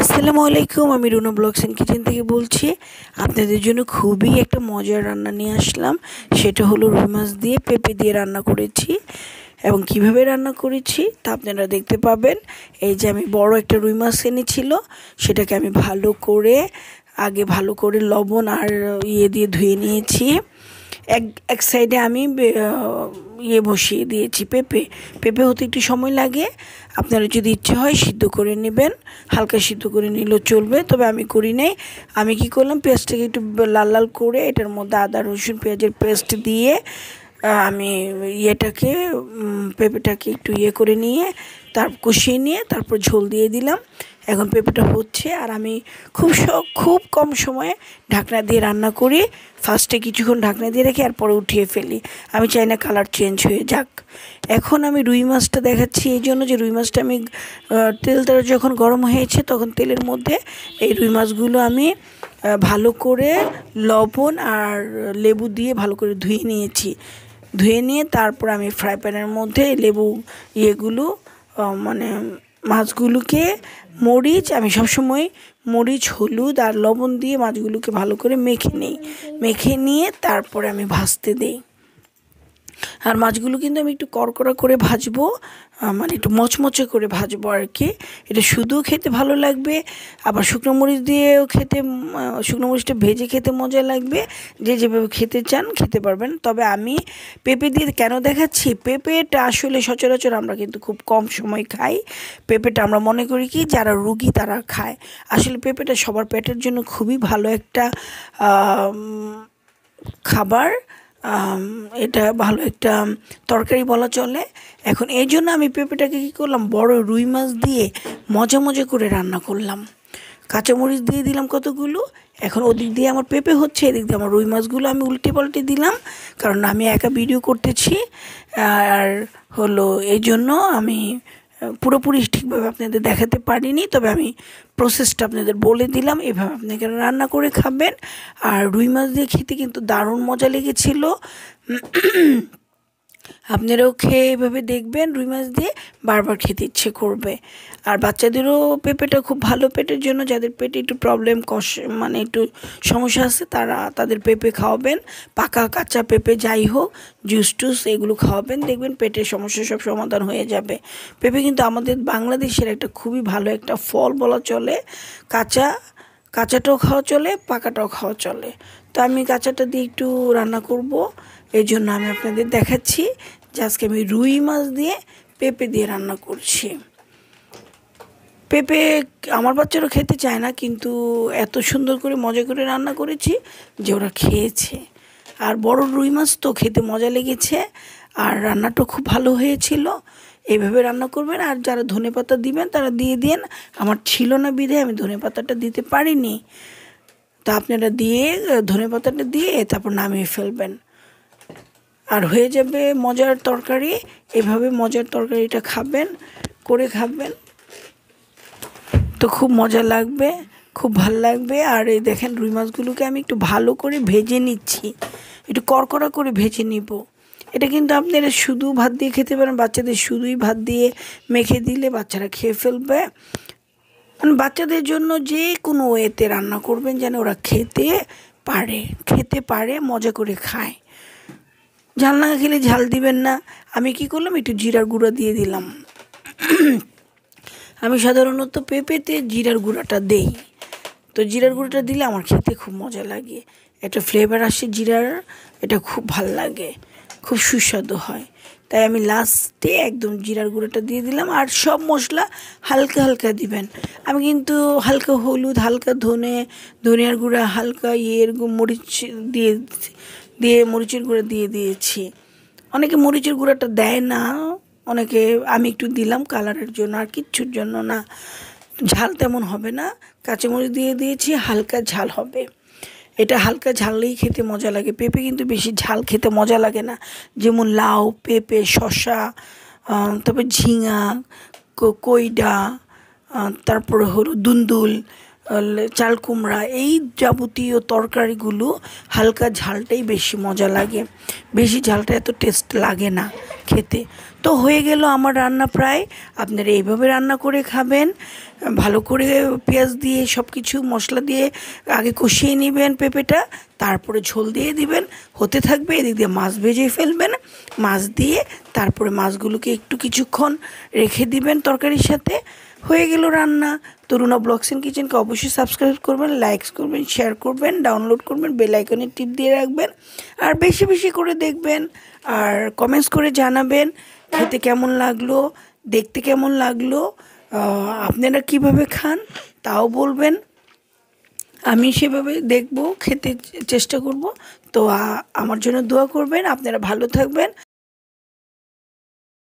আসসালামু আলাইকুম, আমি রুনা ব্লগস এন্ড কিচেন থেকে বলছি। আপনাদের জন্য খুবই একটা মজার রান্না নিয়ে আসলাম। সেটা হলো রুই মাছ দিয়ে পেঁপে দিয়ে রান্না করেছি এবং কিভাবে রান্না করেছি তা আপনারা দেখতে পাবেন। এই যে আমি বড় একটা রুই মাছ এনেছিল, সেটাকে আমি ভালো করে লবণ আর দিয়ে ধুয়ে নিয়েছি। এক সাইডে আমি বসিয়ে দিয়েছি পেঁপে হতে একটু সময় লাগে। আপনারা যদি ইচ্ছে হয় সিদ্ধ করে নেবেন, হালকা সিদ্ধ করে নিলেও চলবে, তবে আমি করি নাই। আমি কি করলাম, পেঁয়াজটাকে একটু লাল লাল করে এটার মধ্যে আদা রসুন পেঁয়াজের পেস্ট দিয়ে আমি পেঁপেটাকে একটু করে নিয়ে কষিয়ে নিয়ে তারপর ঝোল দিয়ে দিলাম। এখন পেঁপেটা হচ্ছে আর আমি খুব কম সময়ে ঢাকনা দিয়ে রান্না করি। ফার্স্টে কিছুক্ষণ ঢাকনা দিয়ে রেখে এরপরে উঠিয়ে ফেলি, আমি চাই না কালার চেঞ্জ হয়ে যাক। এখন আমি রুই মাছটা দেখাচ্ছি এই জন্য যে রুই মাছটা আমি তেলটা যখন গরম হয়েছে তখন তেলের মধ্যে এই রুই মাছগুলো আমি ভালো করে লবণ আর লেবু দিয়ে ভালো করে ধুয়ে নিয়ে তারপর আমি ফ্রাই প্যানের মধ্যে লেবু মাছগুলোকে আমি সবসময় মরিচ হলুদ আর লবণ দিয়ে মাছগুলোকে ভালো করে মেখে নিয়ে তারপরে আমি ভাজতে দিই। আর মাছগুলো কিন্তু আমি একটু কড়কড়া করে ভাজবো, একটু মচমচে করে ভাজবো আর কি। এটা শুধু খেতে ভালো লাগবে, আবার শুকনো মরিচটা ভেজে খেতে মজা লাগবে। যে যেভাবে খেতে চান খেতে পারবেন। তবে আমি পেঁপে দিয়ে কেন দেখাচ্ছি, পেঁপেটা আসলে সচরাচর আমরা কিন্তু খুব কম সময় খাই। পেঁপেটা আমরা মনে করি কি যারা রুগী তারা খায়, আসলে পেঁপেটা সবার পেটের জন্য খুবই ভালো একটা খাবার। এটা ভালো একটা তরকারি বলা চলে। এখন এই জন্য আমি পেঁপেটাকে কী করলাম, বড় রুই মাছ দিয়ে মজা করে রান্না করলাম। কাঁচামরিচ দিয়ে দিলাম কতগুলো। এখন ওদিক দিয়ে আমার পেঁপে হচ্ছে, এদিক দিয়ে আমার রুই মাছগুলো আমি উল্টে পাল্টে দিলাম, কারণ আমি একা ভিডিও করতেছি। আর এই জন্য আমি পুরোপুরি ঠিকভাবে আপনাদের দেখাতে পারিনি, তবে আমি প্রসেসটা আপনাদের বলে দিলাম। এভাবে আপনাকে রান্না করে খাবেন। আর রুই মাছ দিয়ে খেতে কিন্তু দারুণ মজা লেগেছিল। আপনারাও খেয়ে এভাবে দেখবেন, রুই মাছ দিয়ে বারবার খেতে ইচ্ছে করবে। আর বাচ্চাদেরও পেঁপেটা খুব ভালো পেটের জন্য, যাদের পেটে একটু প্রবলেম একটু সমস্যা আছে তাদের পেঁপে খাওয়াবেন। পাকা কাঁচা পেঁপে যাই হোক, জুস এগুলো খাওয়াবেন, দেখবেন পেটের সমস্যা সব সমাধান হয়ে যাবে। পেঁপে কিন্তু আমাদের বাংলাদেশের একটা খুবই ভালো একটা ফল বলা চলে। কাঁচাটাও খাওয়া চলে, পাকাটাও খাওয়া চলে। তো আমি কাঁচাটা দিয়ে একটু রান্না করব, এই জন্য আমি আপনাদের দেখাচ্ছি যে আজকে আমি রুই মাছ দিয়ে পেঁপে দিয়ে রান্না করছি। পেঁপে আমার বাচ্চারা খেতে চায় না, কিন্তু এত সুন্দর করে মজা করে রান্না করেছি যে ওরা খেয়েছে। আর বড় রুই মাছ তো খেতে মজা লেগেছে, আর রান্নাটাও খুব ভালো হয়েছিল। এইভাবে রান্না করবেন। আর যারা ধনেপাতা দিবেন তারা দিয়ে দিন, আমার ছিল না বিধায় আমি ধনেপাতাটা দিতে পারিনি। তা আপনারা ধনেপাতাটা দিয়ে তারপর নামিয়ে ফেলবেন, আর হয়ে যাবে মজার তরকারি। এভাবে মজার তরকারিটা খাবেন তো খুব মজা লাগবে, খুব ভালো লাগবে। আর এই দেখেন রুই মাছগুলোকে আমি একটু ভালো করে ভেজে নিচ্ছি, একটু কড়কড়া করে ভেজে নিব। এটা কিন্তু আপনারা শুধু ভাত দিয়ে খেতে পারেন, বাচ্চাদের শুধুই ভাত দিয়ে মেখে দিলে বাচ্চারা খেয়ে ফেলবে। বাচ্চাদের জন্য যে কোনো ওয়েতে রান্না করবেন যেন ওরা খেতে পারে, মজা করে খায়। ঝাল না খেলে ঝাল দিবেন না। আমি কি করলাম, একটু জিরার গুঁড়া দিয়ে দিলাম। আমি সাধারণত পেঁপেতে জিরার গুঁড়াটা দেই, তো জিরার গুঁড়োটা দিলে আমার খেতে খুব মজা লাগে। একটা ফ্লেভার আসে জিরার, এটা খুব ভাল লাগে, খুব সুস্বাদু হয়। তাই আমি লাস্টে একদম জিরার গুঁড়োটা দিয়ে দিলাম। আর সব মশলা হালকা দিবেন। আমি কিন্তু হালকা হলুদ, হালকা ধনিয়ার গুঁড়া, হালকা মরিচ দিয়ে মরিচের গুঁড়া দিয়ে দিয়েছি। অনেকে মরিচের গুঁড়াটা দেয় না, আমি একটু দিলাম কালারের জন্য, আর কিচ্ছুর জন্য না। ঝাল তেমন হবে না, কাঁচামরিচ দিয়ে দিয়েছি, হালকা ঝাল হবে। এটা হালকা ঝাললেই খেতে মজা লাগে। পেঁপে কিন্তু বেশি ঝাল খেতে মজা লাগে না। যেমন লাউ, পেঁপে, শসা, তারপর ঝিঙা, কইডা, তারপরে দুন্দুল, চাল কুমড়া, এই যাবতীয় তরকারিগুলো হালকা ঝালটাই বেশি মজা লাগে, বেশি ঝালটা এত টেস্ট লাগে না খেতে। তো হয়ে গেল আমার রান্না প্রায়। আপনারা এইভাবে রান্না করে খাবেন। ভালো করে পেঁয়াজ দিয়ে সব কিছু মশলা দিয়ে আগে কষিয়ে নেবেন পেঁপেটা, তারপরে ঝোল দিয়ে দিবেন, হতে থাকবে। এদিক দিয়ে মাছ ভেজে ফেলবেন, মাছ দিয়ে তারপরে মাছগুলোকে একটু কিছুক্ষণ রেখে দিবেন তরকারির সাথে, হয়ে গেল রান্না। তো রুনা ব্লগস এন্ড কিচেনকে অবশ্যই সাবস্ক্রাইব করবেন, লাইকস করবেন, শেয়ার করবেন, ডাউনলোড করবেন, বেল আইকনে টিপ দিয়ে রাখবেন, আর বেশি বেশি করে দেখবেন, আর কমেন্টস করে জানাবেন খেতে কেমন লাগলো, দেখতে কেমন লাগলো, আপনারা কিভাবে খান তাও বলবেন, আমি সেভাবে দেখব, খেতে চেষ্টা করব। তো আমার জন্য দোয়া করবেন। আপনারা ভালো থাকবেন,